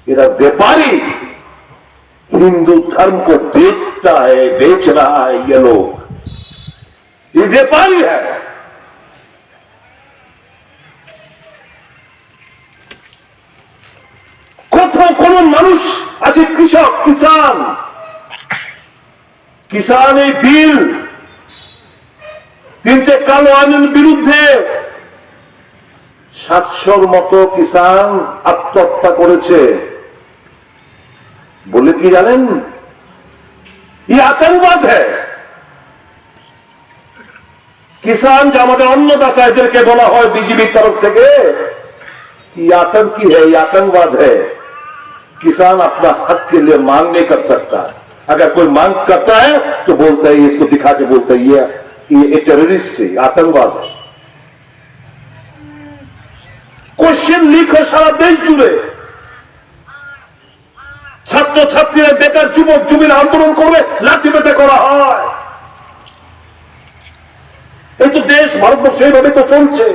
इधर व्यापारी हिंदू धर्म को बेचता है, बेच रहा है। ये लोग, ये व्यापारी है। কোথাও কোন মানুষ আছে কৃষক, কিষান এই বিল, তিনটে কালো আইনের বিরুদ্ধে 700-র মতো কিষান আত্মহত্যা করেছে। বলে কি জানেন? ये आतंकवाद है। किसान जो हमारे अन्नदाता এদেরকে বলা হয় बीजेपी तरफ থেকে, ये आतंकी है, ये आतंकवाद है। किसान अपना हक के लिए मांग नहीं कर सकता। अगर कोई मांग करता है तो बोलता है, इसको दिखा के बोलता है ये टेररिस्ट है, आतंकवाद है। কোশ্চেন লিক হয় সারা দেশ জুড়ে। ছাত্র ছাত্রীরা, বেকার যুবক যুবীরা আন্দোলন করবে, লাঠি পেটা করা হয়। এই তো দেশ, ভারতবর্ষ এইভাবে তো চলছে।